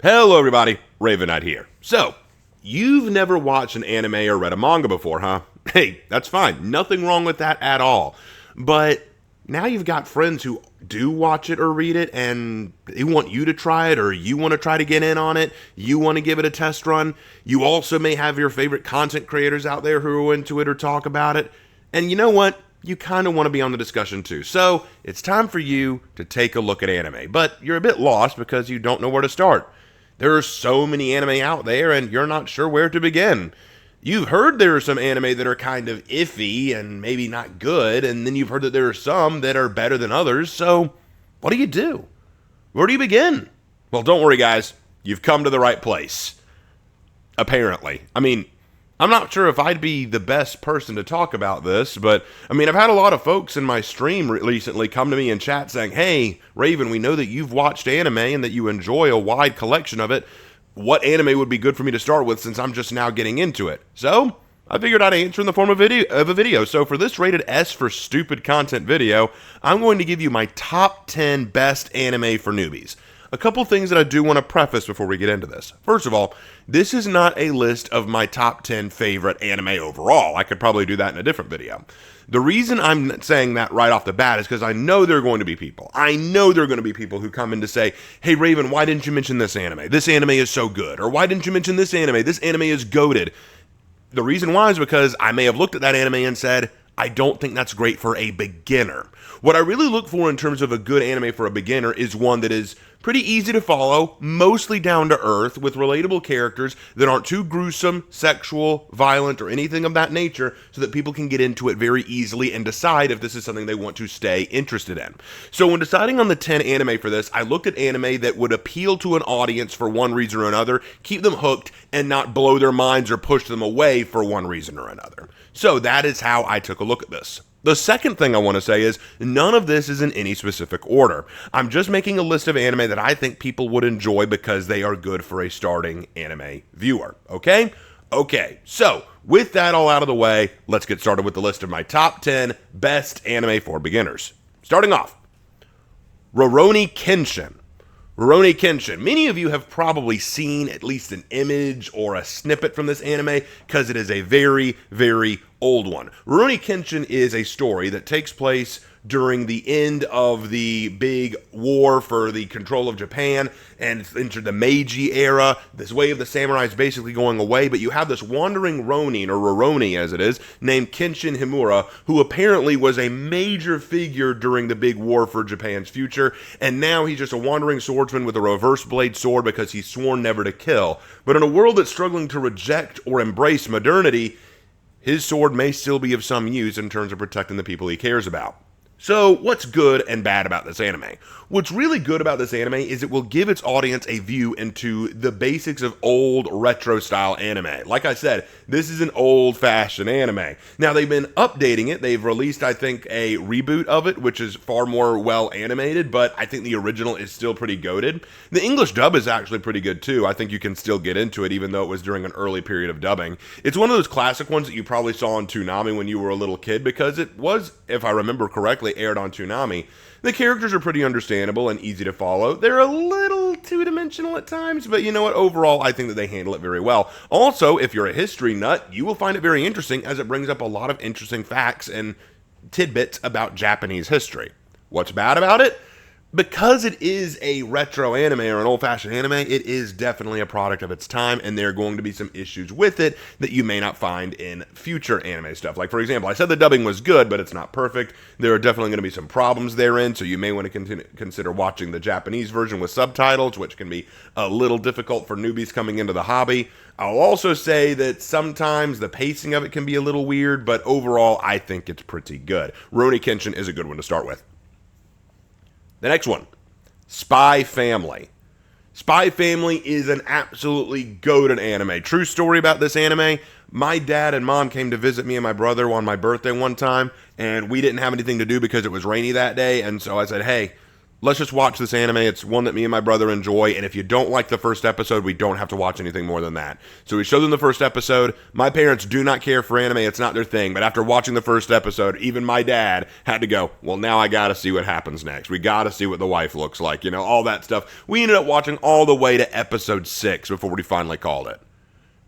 Hello everybody, Raven Knight here. So, you've never watched an anime or read a manga before, huh? Hey, that's fine. Nothing wrong with that at all. But now you've got friends who do watch it or read it and they want you to try it, or you want to try to get in on it. You want to give it a test run. You also may have your favorite content creators out there who are into it or talk about it. And you know what? You kind of want to be on the discussion too. So, it's time for you to take a look at anime. But you're a bit lost because you don't know where to start. There are so many anime out there, and you're not sure where to begin. You've heard there are some anime that are kind of iffy and maybe not good, and then you've heard that there are some that are better than others, so what do you do? Where do you begin? Well, don't worry, guys. You've come to the right place. Apparently. I'm not sure if I'd be the best person to talk about this, but I've had a lot of folks in my stream recently come to me in chat saying, hey, Raven, we know that you've watched anime and that you enjoy a wide collection of it. What anime would be good for me to start with since I'm just now getting into it? So, I figured I'd answer in the form of a video. So for this rated S for stupid content video, I'm going to give you my top 10 best anime for newbies. A couple things that I do want to preface before we get into this. First of all, this is not a list of my top 10 favorite anime overall. I could probably do that in a different video. The reason I'm saying that right off the bat is because I know there are going to be people. I know there are going to be people who come in to say, hey Raven, why didn't you mention this anime? This anime is so good. Or why didn't you mention this anime? This anime is goated. The reason why is because I may have looked at that anime and said, I don't think that's great for a beginner. What I really look for in terms of a good anime for a beginner is one that is pretty easy to follow, mostly down to earth, with relatable characters that aren't too gruesome, sexual, violent, or anything of that nature, so that people can get into it very easily and decide if this is something they want to stay interested in. So when deciding on the 10 anime for this, I looked at anime that would appeal to an audience for one reason or another, keep them hooked, and not blow their minds or push them away for one reason or another. So that is how I took a look at this. The second thing I want to say is none of this is in any specific order. I'm just making a list of anime that I think people would enjoy because they are good for a starting anime viewer. Okay? Okay, so with that all out of the way, let's get started with the list of my top 10 best anime for beginners. Starting off, Rurouni Kenshin. Rurouni Kenshin. Many of you have probably seen at least an image or a snippet from this anime because it is a very, very old one. Rurouni Kenshin is a story that takes place during the end of the big war for the control of Japan and into the Meiji era. This way of the samurai is basically going away, but you have this wandering ronin, or Rurouni as it is, named Kenshin Himura, who apparently was a major figure during the big war for Japan's future, and now he's just a wandering swordsman with a reverse blade sword because he's sworn never to kill. But in a world that's struggling to reject or embrace modernity, his sword may still be of some use in terms of protecting the people he cares about. So, what's good and bad about this anime? What's really good about this anime is it will give its audience a view into the basics of old retro-style anime. Like I said, this is an old-fashioned anime. Now, they've been updating it. They've released, I think, a reboot of it, which is far more well-animated, but I think the original is still pretty goated. The English dub is actually pretty good, too. I think you can still get into it, even though it was during an early period of dubbing. It's one of those classic ones that you probably saw on Toonami when you were a little kid, because it was, if I remember correctly, aired on Toonami. The characters are pretty understandable and easy to follow. They're a little two-dimensional at times, but you know what? Overall, I think that they handle it very well. Also, if you're a history nut, you will find it very interesting as it brings up a lot of interesting facts and tidbits about Japanese history. What's bad about it? Because it is a retro anime or an old-fashioned anime, it is definitely a product of its time, and there are going to be some issues with it that you may not find in future anime stuff. Like, for example, I said the dubbing was good, but it's not perfect. There are definitely going to be some problems therein, so you may want to consider watching the Japanese version with subtitles, which can be a little difficult for newbies coming into the hobby. I'll also say that sometimes the pacing of it can be a little weird, but overall, I think it's pretty good. Rurouni Kenshin is a good one to start with. The next one, Spy Family. Spy Family is an absolutely goated anime. True story about this anime, my dad and mom came to visit me and my brother on my birthday one time, and we didn't have anything to do because it was rainy that day, and so I said, hey, let's just watch this anime. It's one that me and my brother enjoy, and if you don't like the first episode, we don't have to watch anything more than that. So we showed them the first episode. My parents do not care for anime. It's not their thing. But after watching the first episode, even my dad had to go, well, now I got to see what happens next. We got to see what the wife looks like, you know, all that stuff. We ended up watching all the way to episode 6 before we finally called it.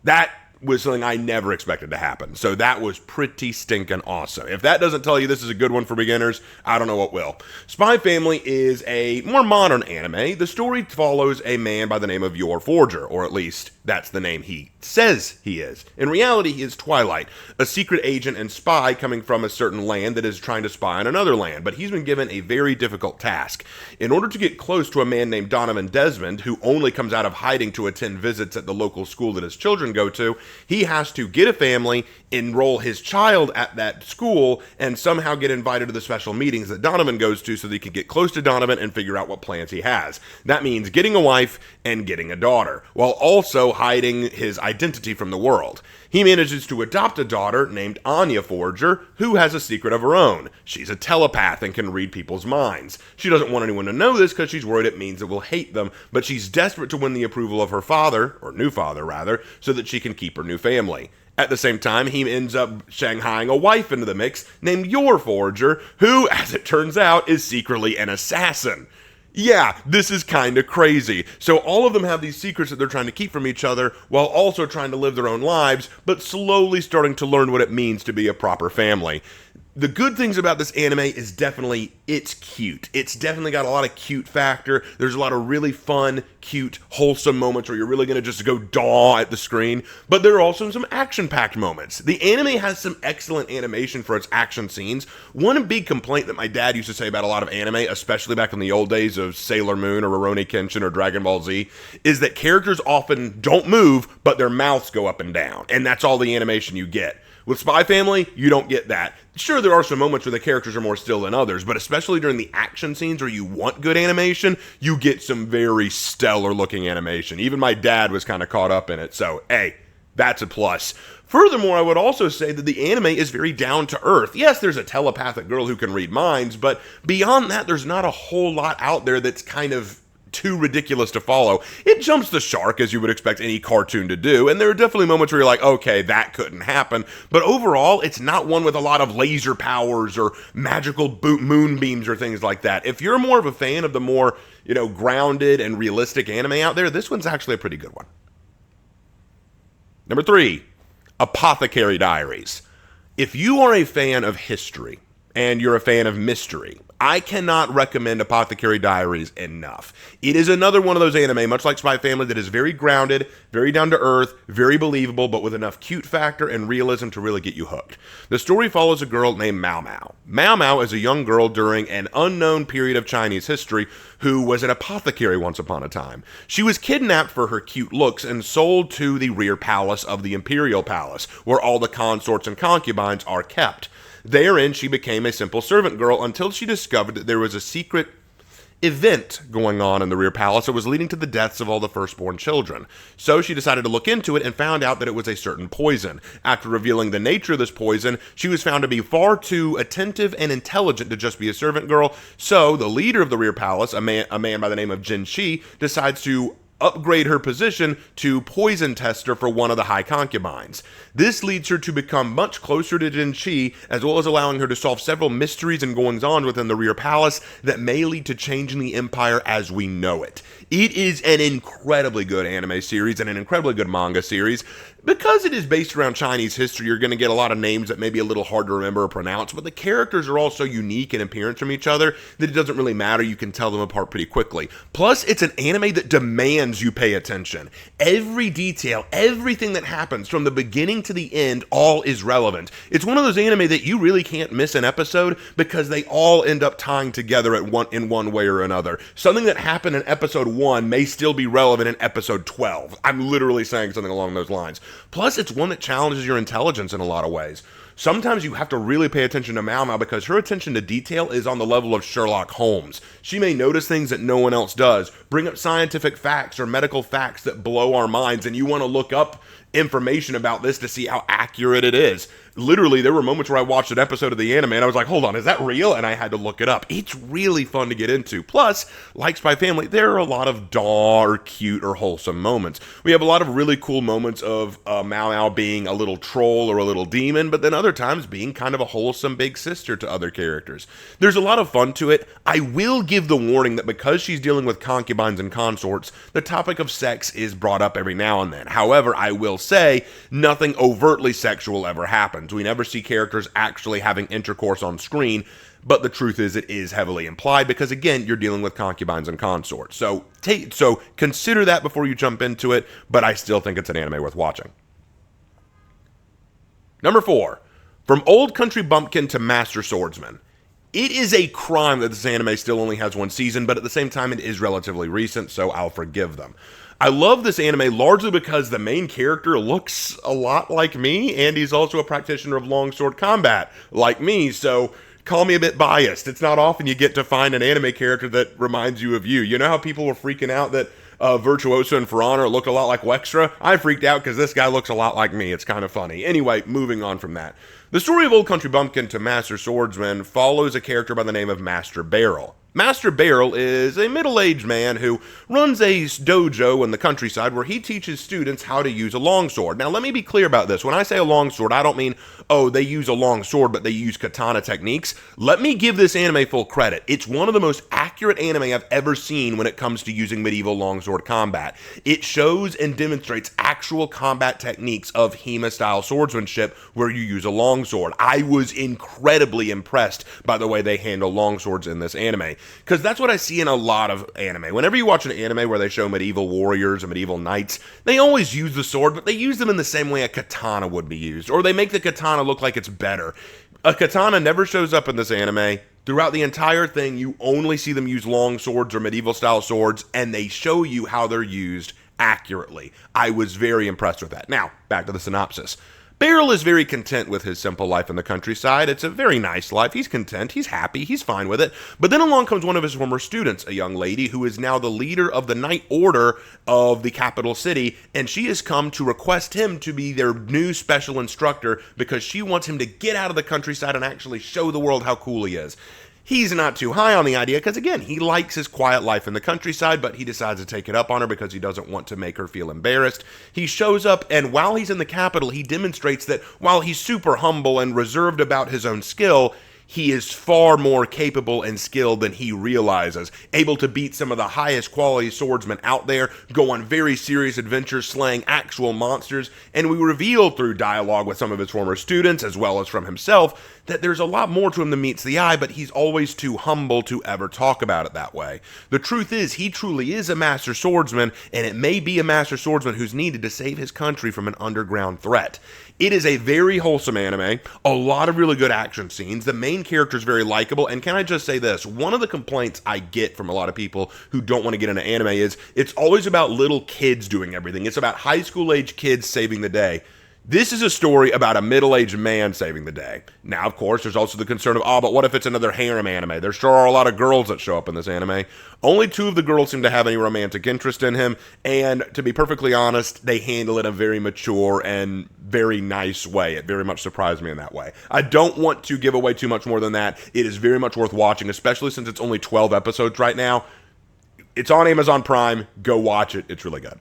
That was something I never expected to happen. So that was pretty stinking awesome. If that doesn't tell you this is a good one for beginners, I don't know what will. Spy Family is a more modern anime. The story follows a man by the name of Yor Forger, or at least that's the name he says he is. In reality, he is Twilight, a secret agent and spy coming from a certain land that is trying to spy on another land, but he's been given a very difficult task. In order to get close to a man named Donovan Desmond, who only comes out of hiding to attend visits at the local school that his children go to, he has to get a family, enroll his child at that school, and somehow get invited to the special meetings that Donovan goes to so that he can get close to Donovan and figure out what plans he has. That means getting a wife and getting a daughter, while also hiding his identity from the world. He manages to adopt a daughter named Anya Forger, who has a secret of her own. She's a telepath and can read people's minds. She doesn't want anyone to know this because she's worried it means it will hate them, but she's desperate to win the approval of her father, or new father rather, so that she can keep her new family. At the same time, he ends up shanghaiing a wife into the mix named Yor Forger, who, as it turns out, is secretly an assassin. Yeah, this is kind of crazy. So all of them have these secrets that they're trying to keep from each other while also trying to live their own lives, but slowly starting to learn what it means to be a proper family. The good things about this anime is definitely it's cute. It's definitely got a lot of cute factor. There's a lot of really fun, cute, wholesome moments where you're really going to just go daw at the screen. But there are also some action-packed moments. The anime has some excellent animation for its action scenes. One big complaint that my dad used to say about a lot of anime, especially back in the old days of Sailor Moon or Rurouni Kenshin or Dragon Ball Z, is that characters often don't move, but their mouths go up and down. And that's all the animation you get. With Spy Family, you don't get that. Sure, there are some moments where the characters are more still than others, but especially during the action scenes where you want good animation, you get some very stellar looking animation. Even my dad was kind of caught up in it, so hey, that's a plus. Furthermore, I would also say that the anime is very down to earth. Yes, there's a telepathic girl who can read minds, but beyond that, there's not a whole lot out there that's kind of too ridiculous to follow. It jumps the shark, as you would expect any cartoon to do, and there are definitely moments where you're like, okay, that couldn't happen, but overall, it's not one with a lot of laser powers or magical moonbeams or things like that. If you're more of a fan of the more, grounded and realistic anime out there, this one's actually a pretty good one. Number 3, Apothecary Diaries. If you are a fan of history, and you're a fan of mystery, I cannot recommend Apothecary Diaries enough. It is another one of those anime, much like Spy Family, that is very grounded, very down to earth, very believable, but with enough cute factor and realism to really get you hooked. The story follows a girl named Mao Mao. Mao Mao is a young girl during an unknown period of Chinese history who was an apothecary once upon a time. She was kidnapped for her cute looks and sold to the rear palace of the Imperial Palace, where all the consorts and concubines are kept. Therein, she became a simple servant girl until she discovered that there was a secret event going on in the rear palace that was leading to the deaths of all the firstborn children. So she decided to look into it and found out that it was a certain poison. After revealing the nature of this poison, she was found to be far too attentive and intelligent to just be a servant girl. So the leader of the rear palace, a man by the name of Jin Shi, decides to upgrade her position to poison tester for one of the high concubines. This leads her to become much closer to Jin Shi, as well as allowing her to solve several mysteries and goings-on within the rear palace that may lead to changing the empire as we know it. It is an incredibly good anime series and an incredibly good manga series. Because it is based around Chinese history, you're going to get a lot of names that may be a little hard to remember or pronounce, but the characters are all so unique in appearance from each other that it doesn't really matter. You can tell them apart pretty quickly. Plus, it's an anime that demands you pay attention. Every detail, everything that happens from the beginning to the end, all is relevant. It's one of those anime that you really can't miss an episode because they all end up tying together in one way or another. Something that happened in episode 1 may still be relevant in episode 12. I'm literally saying something along those lines. Plus, it's one that challenges your intelligence in a lot of ways. Sometimes you have to really pay attention to Mao Mao because her attention to detail is on the level of Sherlock Holmes. She may notice things that no one else does, bring up scientific facts or medical facts that blow our minds, and you want to look up information about this to see how accurate it is. Literally, there were moments where I watched an episode of the anime and I was like, hold on, is that real? And I had to look it up. It's really fun to get into. Plus, like Spy Family, there are a lot of dark, cute, or wholesome moments. We have a lot of really cool moments of Mao Mao being a little troll or a little demon, but then other times being kind of a wholesome big sister to other characters. There's a lot of fun to it. I will give the warning that because she's dealing with concubines and consorts, the topic of sex is brought up every now and then. However, I will say nothing overtly sexual ever happens. We never see characters actually having intercourse on screen, but the truth is it is heavily implied because, again, you're dealing with concubines and consorts. So consider that before you jump into it, but I still think it's an anime worth watching. Number 4, from Old Country Bumpkin to Master Swordsman. It is a crime that this anime still only has one season, but at the same time it is relatively recent, so I'll forgive them. I love this anime largely because the main character looks a lot like me, and he's also a practitioner of longsword combat, like me, so call me a bit biased. It's not often you get to find an anime character that reminds you of you. You know how people were freaking out that Virtuoso and For Honor look a lot like Wextra? I freaked out because this guy looks a lot like me. It's kind of funny. Anyway, moving on from that. The story of Old Country Bumpkin to Master Swordsman follows a character by the name of Master Barrel. Master Barrel is a middle-aged man who runs a dojo in the countryside where he teaches students how to use a longsword. Now, let me be clear about this. When I say a longsword, I don't mean, oh, they use a long sword, but they use katana techniques. Let me give this anime full credit. It's one of the most accurate anime I've ever seen when it comes to using medieval longsword combat. It shows and demonstrates actual combat techniques of HEMA-style swordsmanship where you use a longsword. I was incredibly impressed by the way they handle longswords in this anime. Because that's what I see in a lot of anime. Whenever you watch an anime where they show medieval warriors or medieval knights, they always use the sword, but they use them in the same way a katana would be used. Or they make the katana look like it's better. A katana never shows up in this anime. Throughout the entire thing, you only see them use long swords or medieval-style swords, and they show you how they're used accurately. I was very impressed with that. Now, back to the synopsis. Barrel is very content with his simple life in the countryside. It's a very nice life. He's content. He's happy. He's fine with it. But then along comes one of his former students, a young lady who is now the leader of the Knight Order of the capital city, and she has come to request him to be their new special instructor because she wants him to get out of the countryside and actually show the world how cool he is. He's not too high on the idea because, again, he likes his quiet life in the countryside, but he decides to take it up on her because he doesn't want to make her feel embarrassed. He shows up, and while he's in the capital, he demonstrates that while he's super humble and reserved about his own skill, he is far more capable and skilled than he realizes, able to beat some of the highest quality swordsmen out there, go on very serious adventures slaying actual monsters, and we reveal through dialogue with some of his former students, as well as from himself, that there's a lot more to him than meets the eye, but he's always too humble to ever talk about it that way. The truth is, he truly is a master swordsman, and it may be a master swordsman who's needed to save his country from an underground threat. It is a very wholesome anime, a lot of really good action scenes, the main character is very likable, and can I just say this, one of the complaints I get from a lot of people who don't want to get into anime is, it's always about little kids doing everything, it's about high school age kids saving the day. This is a story about a middle-aged man saving the day. Now, of course, there's also the concern of, but what if it's another harem anime? There sure are a lot of girls that show up in this anime. Only 2 of the girls seem to have any romantic interest in him, and to be perfectly honest, they handle it in a very mature and very nice way. It very much surprised me in that way. I don't want to give away too much more than that. It is very much worth watching, especially since it's only 12 episodes right now. It's on Amazon Prime. Go watch it. It's really good.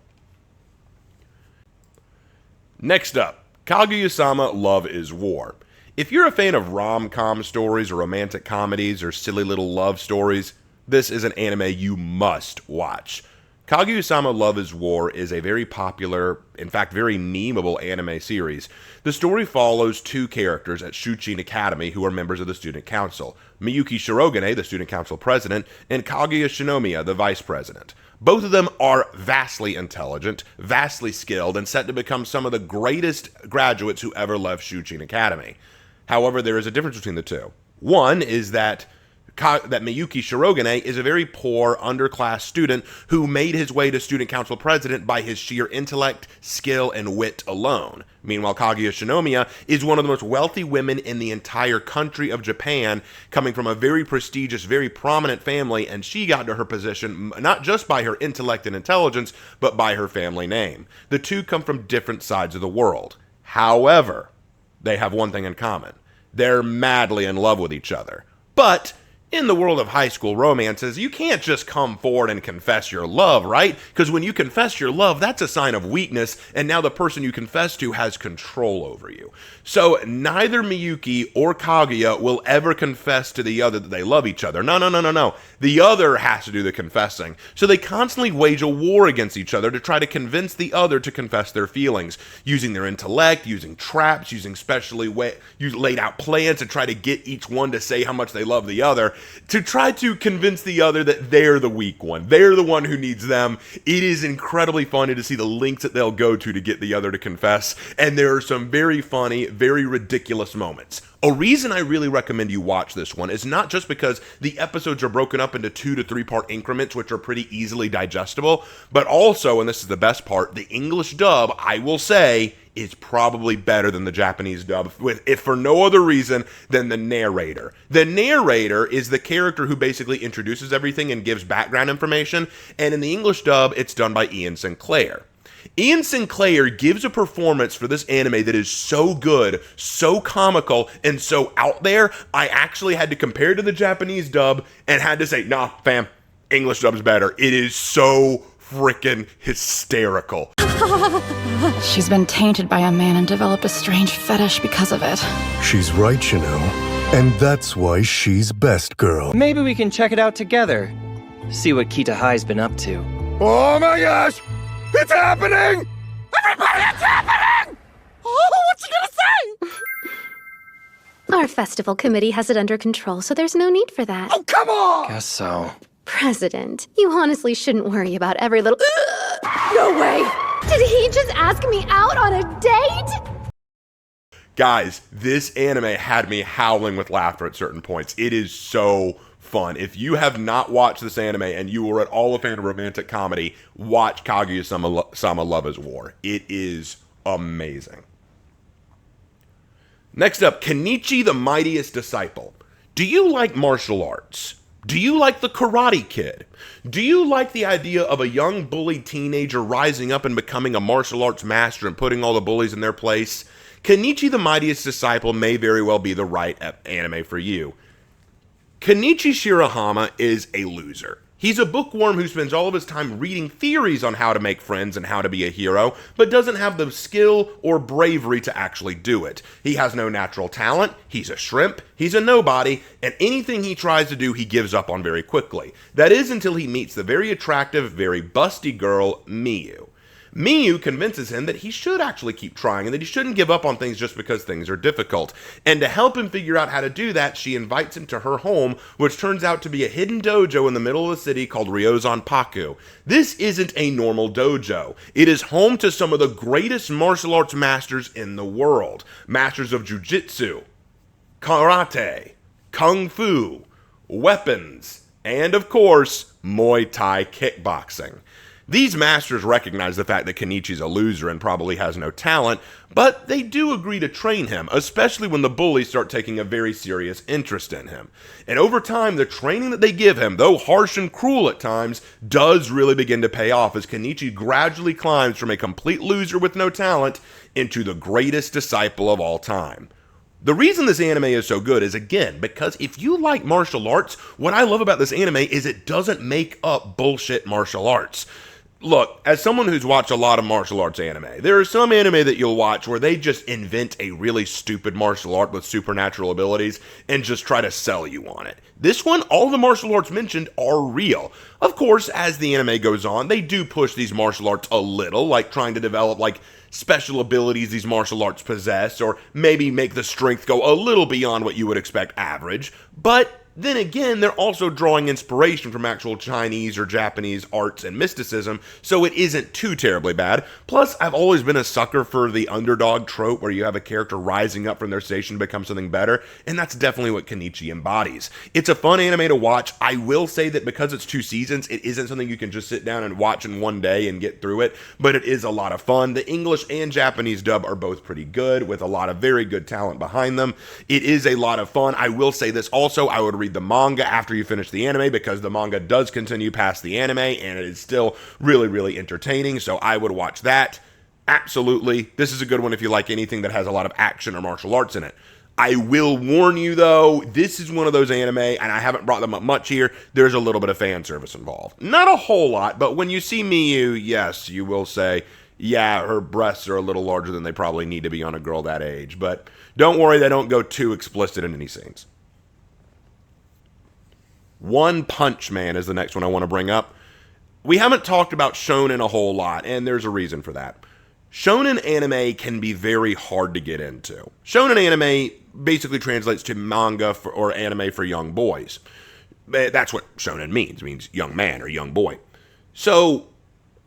Next up, Kaguya-sama Love is War. If you're a fan of rom-com stories or romantic comedies or silly little love stories, this is an anime you must watch. Kaguya-sama Love is War is a very popular, in fact very memeable anime series. The story follows 2 characters at Shuchin Academy who are members of the student council. Miyuki Shirogane, the student council president, and Kaguya Shinomiya, the vice president. Both of them are vastly intelligent, vastly skilled, and set to become some of the greatest graduates who ever left Shuchin Academy. However, there is a difference between the two. One is that that Miyuki Shirogane is a very poor, underclass student who made his way to student council president by his sheer intellect, skill, and wit alone. Meanwhile, Kaguya Shinomiya is one of the most wealthy women in the entire country of Japan, coming from a very prestigious, very prominent family, and she got to her position not just by her intellect and intelligence, but by her family name. The two come from different sides of the world. However, they have one thing in common. They're madly in love with each other. But in the world of high school romances, you can't just come forward and confess your love, right? Because when you confess your love, that's a sign of weakness, and now the person you confess to has control over you. So neither Miyuki or Kaguya will ever confess to the other that they love each other. No. The other has to do the confessing. So they constantly wage a war against each other to try to convince the other to confess their feelings, using their intellect, using traps, using specially laid out plans to try to get each one to say how much they love the other, to try to convince the other that they're the weak one. They're the one who needs them. It is incredibly funny to see the lengths that they'll go to get the other to confess, and there are some very funny, very ridiculous moments. A reason I really recommend you watch this one is not just because the episodes are broken up into 2 to 3 part increments, which are pretty easily digestible, but also, and this is the best part, the English dub, I will say, is probably better than the Japanese dub, if for no other reason than the narrator. The narrator is the character who basically introduces everything and gives background information, and in the English dub, it's done by Ian Sinclair. Ian Sinclair gives a performance for this anime that is so good, so comical, and so out there, I actually had to compare to the Japanese dub and had to say, nah, fam, English dub's better. It is so freaking hysterical. She's been tainted by a man and developed a strange fetish because of it. She's right, you know. And that's why she's best girl. Maybe we can check it out together. See what Kitahai's been up to. Oh my gosh! It's happening! Everybody, it's happening! Oh, what's she gonna say? Our festival committee has it under control, so there's no need for that. Oh, come on! Guess so. President, you honestly shouldn't worry about every little... No way! Did he just ask me out on a date? Guys, this anime had me howling with laughter at certain points. It is so fun. If you have not watched this anime and you are at all a fan of romantic comedy, watch Kaguya-sama Love is War. It is amazing. Next up, Kenichi the Mightiest Disciple. Do you like martial arts? Do you like the Karate Kid? Do you like the idea of a young bullied teenager rising up and becoming a martial arts master and putting all the bullies in their place? Kenichi the Mightiest Disciple may very well be the right anime for you. Kenichi Shirahama is a loser. He's a bookworm who spends all of his time reading theories on how to make friends and how to be a hero, but doesn't have the skill or bravery to actually do it. He has no natural talent, he's a shrimp, he's a nobody, and anything he tries to do he gives up on very quickly. That is until he meets the very attractive, very busty girl, Miyu. Miyu convinces him that he should actually keep trying and that he shouldn't give up on things just because things are difficult. And to help him figure out how to do that, she invites him to her home, which turns out to be a hidden dojo in the middle of the city called Ryozanpaku. This isn't a normal dojo. It is home to some of the greatest martial arts masters in the world. Masters of jujitsu, karate, kung fu, weapons, and of course, Muay Thai kickboxing. These masters recognize the fact that Kenichi's a loser and probably has no talent, but they do agree to train him, especially when the bullies start taking a very serious interest in him. And over time, the training that they give him, though harsh and cruel at times, does really begin to pay off as Kenichi gradually climbs from a complete loser with no talent into the greatest disciple of all time. The reason this anime is so good is, again, because if you like martial arts, what I love about this anime is it doesn't make up bullshit martial arts. Look, as someone who's watched a lot of martial arts anime, there are some anime that you'll watch where they just invent a really stupid martial art with supernatural abilities and just try to sell you on it. This one, all the martial arts mentioned are real. Of course, as the anime goes on, they do push these martial arts a little, like trying to develop special abilities these martial arts possess, or maybe make the strength go a little beyond what you would expect average, but then again, they're also drawing inspiration from actual Chinese or Japanese arts and mysticism, so it isn't too terribly bad. Plus, I've always been a sucker for the underdog trope where you have a character rising up from their station to become something better, and that's definitely what Kenichi embodies. It's a fun anime to watch. I will say that because it's 2 seasons, it isn't something you can just sit down and watch in one day and get through it, but it is a lot of fun. The English and Japanese dub are both pretty good, with a lot of very good talent behind them. It is a lot of fun. I will say this also, I would read the manga after you finish the anime, because the manga does continue past the anime, and it is still really, really entertaining, so I would watch that. Absolutely. This is a good one if you like anything that has a lot of action or martial arts in it. I will warn you, though, this is one of those anime, and I haven't brought them up much here, there's a little bit of fan service involved. Not a whole lot, but when you see Miyu, yes, you will say, yeah, her breasts are a little larger than they probably need to be on a girl that age, but don't worry, they don't go too explicit in any scenes. One Punch Man is the next one I want to bring up. We haven't talked about shonen a whole lot, and there's a reason for that. Shonen anime can be very hard to get into. Shonen anime basically translates to manga or anime for young boys. That's what shonen means. It means young man or young boy. So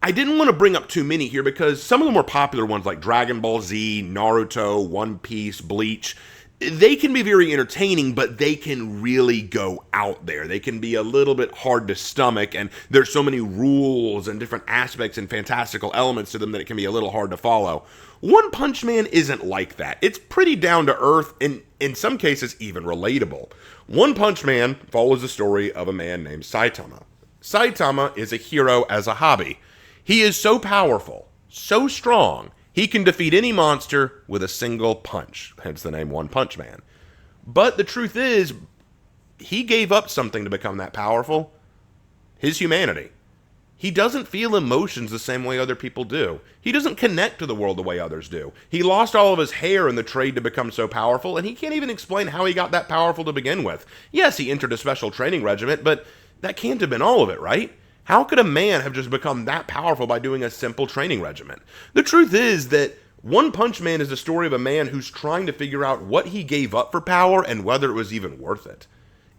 I didn't want to bring up too many here because some of the more popular ones like Dragon Ball Z, Naruto, One Piece, Bleach, they can be very entertaining, but they can really go out there. They can be a little bit hard to stomach, and there's so many rules and different aspects and fantastical elements to them that it can be a little hard to follow. One Punch Man isn't like that. It's pretty down to earth and in some cases even relatable. One Punch Man follows the story of a man named Saitama. Saitama is a hero as a hobby. He is so powerful, so strong, he can defeat any monster with a single punch, hence the name One Punch Man. But the truth is, he gave up something to become that powerful. His humanity. He doesn't feel emotions the same way other people do. He doesn't connect to the world the way others do. He lost all of his hair in the trade to become so powerful, and he can't even explain how he got that powerful to begin with. Yes, he entered a special training regiment, but that can't have been all of it, right? How could a man have just become that powerful by doing a simple training regimen? The truth is that One Punch Man is the story of a man who's trying to figure out what he gave up for power and whether it was even worth it.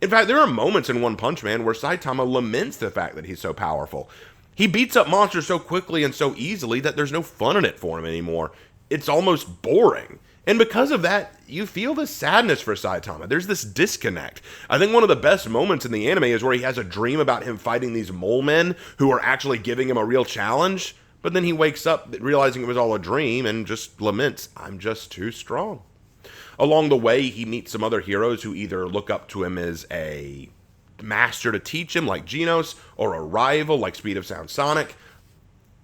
In fact, there are moments in One Punch Man where Saitama laments the fact that he's so powerful. He beats up monsters so quickly and so easily that there's no fun in it for him anymore. It's almost boring. And because of that, you feel this sadness for Saitama. There's this disconnect. I think one of the best moments in the anime is where he has a dream about him fighting these mole men who are actually giving him a real challenge. But then he wakes up realizing it was all a dream and just laments, I'm just too strong. Along the way, he meets some other heroes who either look up to him as a master to teach him, like Genos, or a rival, like Speed of Sound Sonic.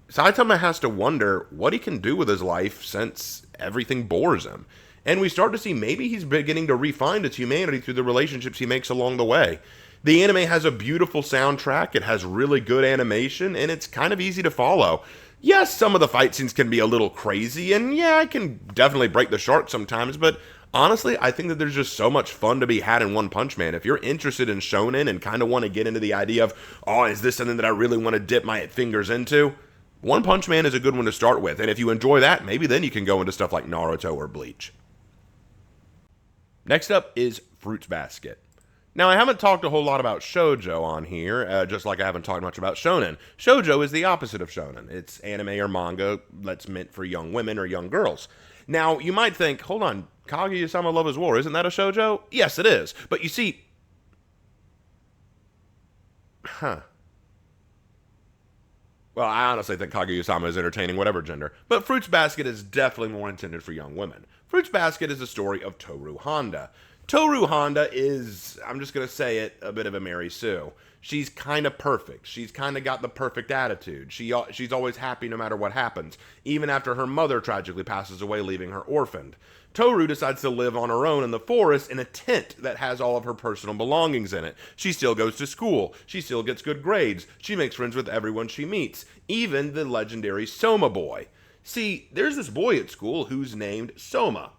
Saitama has to wonder what he can do with his life since everything bores him. And we start to see maybe he's beginning to refine his humanity through the relationships he makes along the way. The anime has a beautiful soundtrack, it has really good animation, and it's kind of easy to follow. Yes, some of the fight scenes can be a little crazy, and yeah, I can definitely break the shark sometimes, but honestly, I think that there's just so much fun to be had in One Punch Man. If you're interested in shonen and kind of want to get into the idea of, oh, is this something that I really want to dip my fingers into? One Punch Man is a good one to start with, and if you enjoy that, maybe then you can go into stuff like Naruto or Bleach. Next up is Fruits Basket. Now, I haven't talked a whole lot about shoujo on here, just like I haven't talked much about shonen. Shoujo is the opposite of shonen. It's anime or manga that's meant for young women or young girls. Now, you might think, hold on, Kaguya-sama Love is War, isn't that a shoujo? Yes, it is. But you see... Well, I honestly think Kaguya-sama is entertaining whatever gender, but Fruits Basket is definitely more intended for young women. Fruits Basket is the story of Toru Honda. Toru Honda is, I'm just going to say it, a bit of a Mary Sue. She's kind of perfect. She's kind of got the perfect attitude. She's always happy no matter what happens, even after her mother tragically passes away, leaving her orphaned. Toru decides to live on her own in the forest in a tent that has all of her personal belongings in it. She still goes to school. She still gets good grades. She makes friends with everyone she meets, even the legendary Soma boy. See, there's this boy at school who's named Soma.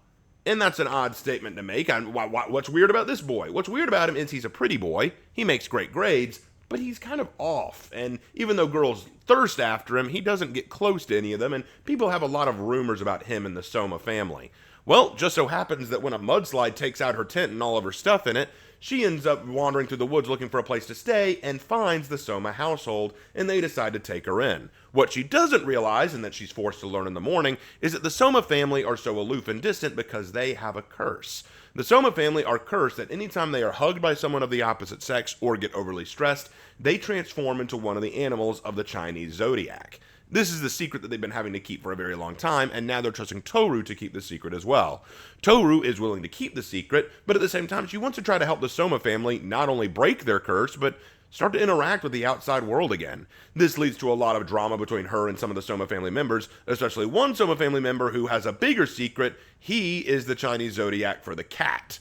And that's an odd statement to make. What's weird about this boy? What's weird about him is he's a pretty boy. He makes great grades, but he's kind of off. And even though girls thirst after him, he doesn't get close to any of them, and people have a lot of rumors about him and the Soma family. Well, just so happens that when a mudslide takes out her tent and all of her stuff in it, She ends up wandering through the woods looking for a place to stay and finds the Soma household, and they decide to take her in. What she doesn't realize, and that she's forced to learn in the morning, is that the Soma family are so aloof and distant because they have a curse. The Soma family are cursed that anytime they are hugged by someone of the opposite sex or get overly stressed, they transform into one of the animals of the Chinese zodiac. This is the secret that they've been having to keep for a very long time, and now they're trusting Toru to keep the secret as well. Toru is willing to keep the secret, but at the same time, she wants to try to help the Soma family not only break their curse, but start to interact with the outside world again. This leads to a lot of drama between her and some of the Soma family members, especially one Soma family member who has a bigger secret. He is the Chinese zodiac for the cat.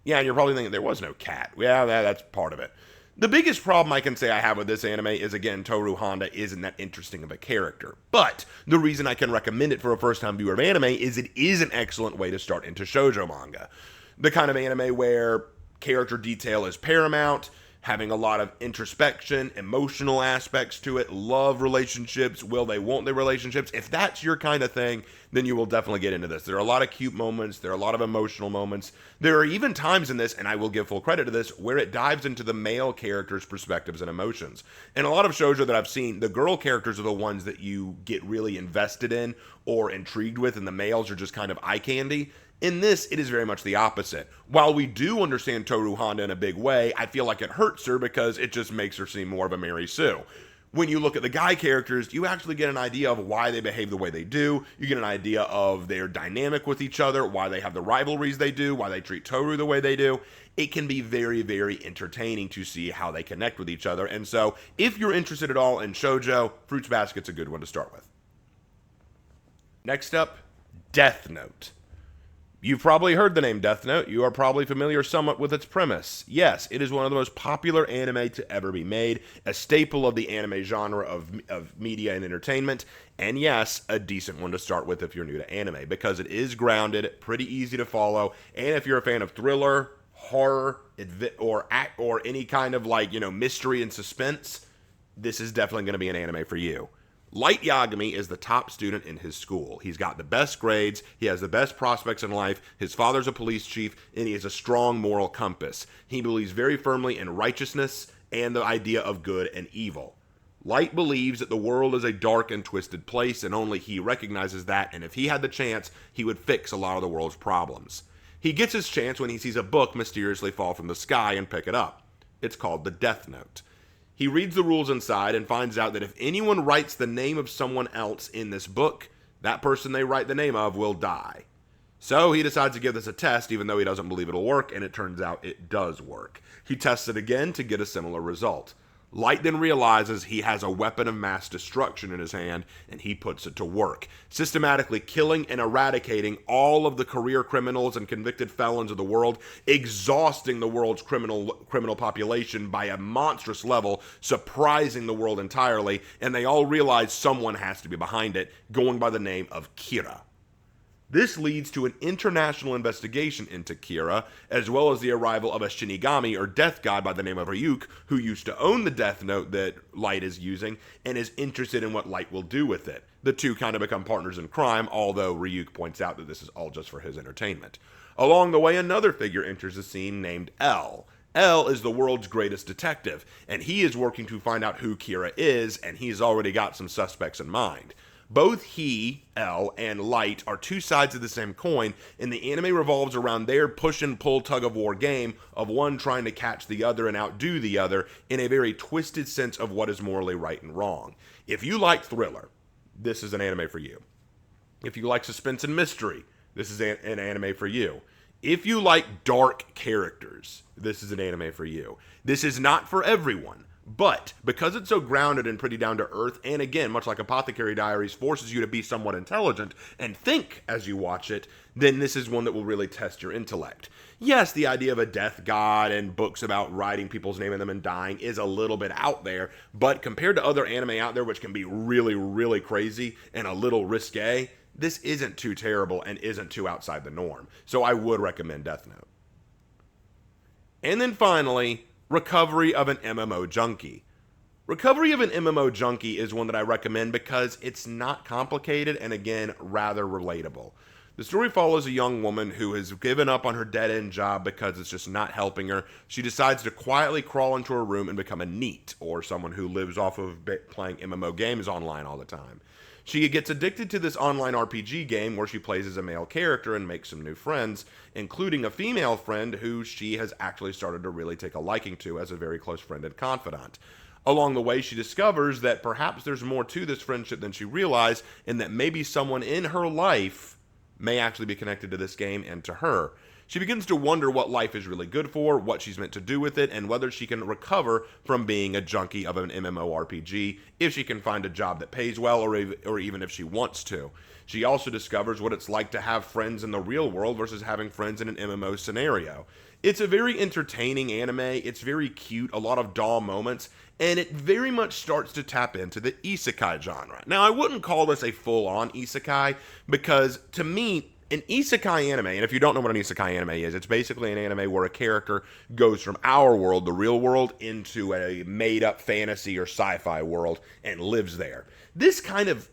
Yeah, and you're probably thinking there was no cat. Yeah, that's part of it. The biggest problem I can say I have with this anime is, again, Toru Honda isn't that interesting of a character. But the reason I can recommend it for a first-time viewer of anime is it is an excellent way to start into shoujo manga. The kind of anime where character detail is paramount, having a lot of introspection, emotional aspects to it, love relationships, will they, won't they relationships. If that's your kind of thing, then you will definitely get into this. There are a lot of cute moments, there are a lot of emotional moments. There are even times in this, and I will give full credit to this, where it dives into the male characters' perspectives and emotions. In a lot of shoujo that I've seen, the girl characters are the ones that you get really invested in or intrigued with, and the males are just kind of eye candy. In this, it is very much the opposite. While we do understand Toru Honda in a big way, I feel like it hurts her because it just makes her seem more of a Mary Sue. When you look at the guy characters, you actually get an idea of why they behave the way they do. You get an idea of their dynamic with each other, why they have the rivalries they do, why they treat Toru the way they do. It can be very, very entertaining to see how they connect with each other. And so, if you're interested at all in shoujo, Fruits Basket's a good one to start with. Next up, Death Note. You've probably heard the name Death Note. You are probably familiar somewhat with its premise. Yes, it is one of the most popular anime to ever be made, a staple of the anime genre of media and entertainment, and yes, a decent one to start with if you're new to anime, because it is grounded, pretty easy to follow, and if you're a fan of thriller, horror, or any kind of mystery and suspense, this is definitely going to be an anime for you. Light Yagami is the top student in his school. He's got the best grades, he has the best prospects in life, his father's a police chief, and he has a strong moral compass. He believes very firmly in righteousness and the idea of good and evil. Light believes that the world is a dark and twisted place, and only he recognizes that, and if he had the chance, he would fix a lot of the world's problems. He gets his chance when he sees a book mysteriously fall from the sky and pick it up. It's called the Death Note. He reads the rules inside and finds out that if anyone writes the name of someone else in this book, that person they write the name of will die. So he decides to give this a test, even though he doesn't believe it'll work, and it turns out it does work. He tests it again to get a similar result. Light then realizes he has a weapon of mass destruction in his hand, and he puts it to work, systematically killing and eradicating all of the career criminals and convicted felons of the world, exhausting the world's criminal population by a monstrous level, surprising the world entirely, and they all realize someone has to be behind it, going by the name of Kira. This leads to an international investigation into Kira, as well as the arrival of a Shinigami or death god by the name of Ryuk, who used to own the Death Note that Light is using, and is interested in what Light will do with it. The two kind of become partners in crime, although Ryuk points out that this is all just for his entertainment. Along the way, another figure enters the scene named L. L is the world's greatest detective, and he is working to find out who Kira is, and he's already got some suspects in mind. Both he, L, and Light are two sides of the same coin, and the anime revolves around their push and pull tug-of-war game of one trying to catch the other and outdo the other in a very twisted sense of what is morally right and wrong. If you like thriller, this is an anime for you. If you like suspense and mystery, this is an anime for you. If you like dark characters, this is an anime for you. This is not for everyone. But because it's so grounded and pretty down to earth, and again, much like Apothecary Diaries, forces you to be somewhat intelligent and think as you watch it, then this is one that will really test your intellect. Yes, the idea of a death god and books about writing people's name in them and dying is a little bit out there, but compared to other anime out there which can be really, really crazy and a little risque, this isn't too terrible and isn't too outside the norm. So I would recommend Death Note. And then finally, Recovery of an MMO Junkie. Recovery of an MMO Junkie is one that I recommend because it's not complicated and, again, rather relatable. The story follows a young woman who has given up on her dead-end job because it's just not helping her. She decides to quietly crawl into her room and become a NEET, or someone who lives off of playing MMO games online all the time. She gets addicted to this online RPG game where she plays as a male character and makes some new friends, including a female friend who she has actually started to really take a liking to as a very close friend and confidant. Along the way, she discovers that perhaps there's more to this friendship than she realized, and that maybe someone in her life may actually be connected to this game and to her. She begins to wonder what life is really good for, what she's meant to do with it, and whether she can recover from being a junkie of an MMORPG, if she can find a job that pays well, or even if she wants to. She also discovers what it's like to have friends in the real world versus having friends in an MMO scenario. It's a very entertaining anime, it's very cute, a lot of doll moments, and it very much starts to tap into the isekai genre. Now, I wouldn't call this a full-on isekai, because to me, an isekai anime, and if you don't know what an isekai anime is, it's basically an anime where a character goes from our world, the real world, into a made-up fantasy or sci-fi world and lives there. This kind of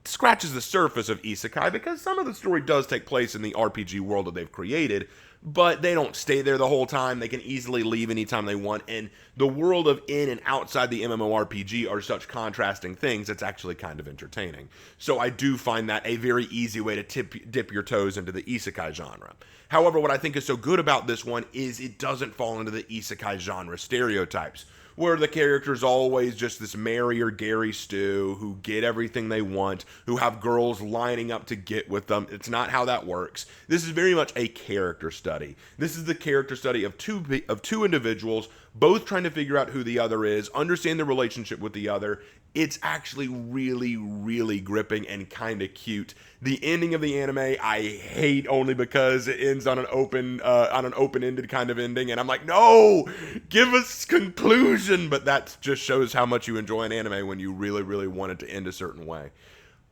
scratches the surface of isekai because some of the story does take place in the RPG world that they've created, but they don't stay there the whole time. They can easily leave anytime they want, and the world of in and outside the MMORPG are such contrasting things, it's actually kind of entertaining. So I do find that a very easy way to dip your toes into the isekai genre. However, what I think is so good about this one is it doesn't fall into the isekai genre stereotypes, where the character's always just this Mary or Gary Stu who get everything they want, who have girls lining up to get with them. It's not how that works. This is very much a character study. This is the character study of two individuals, both trying to figure out who the other is, understand the relationship with the other. It's actually really, really gripping and kind of cute. The ending of the anime I hate only because it ends on an open-ended kind of ending, and I'm like, no, give us conclusion. But that just shows how much you enjoy an anime when you really, really want it to end a certain way.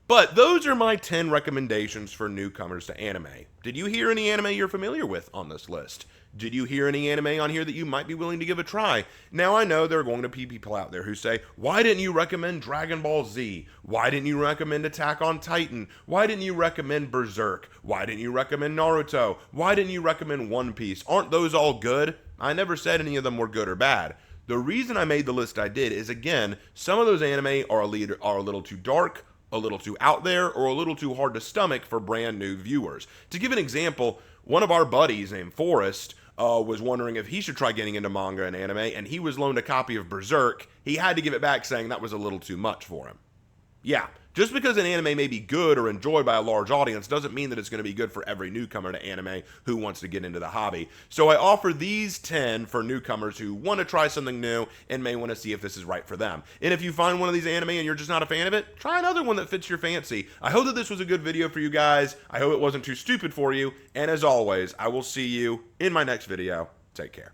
But those are my 10 recommendations for newcomers to anime. Did you hear any anime you're familiar with on this list? Did you hear any anime on here that you might be willing to give a try? Now, I know there are going to be people out there who say, why didn't you recommend Dragon Ball Z? Why didn't you recommend Attack on Titan? Why didn't you recommend Berserk? Why didn't you recommend Naruto? Why didn't you recommend One Piece? Aren't those all good? I never said any of them were good or bad. The reason I made the list I did is, again, some of those anime are a little too dark, a little too out there, or a little too hard to stomach for brand new viewers. To give an example, one of our buddies named Forrest was wondering if he should try getting into manga and anime, and he was loaned a copy of Berserk. He had to give it back saying that was a little too much for him. Yeah, just because an anime may be good or enjoyed by a large audience doesn't mean that it's going to be good for every newcomer to anime who wants to get into the hobby. So I offer these 10 for newcomers who want to try something new and may want to see if this is right for them. And if you find one of these anime and you're just not a fan of it, try another one that fits your fancy. I hope that this was a good video for you guys. I hope it wasn't too stupid for you. And as always, I will see you in my next video. Take care.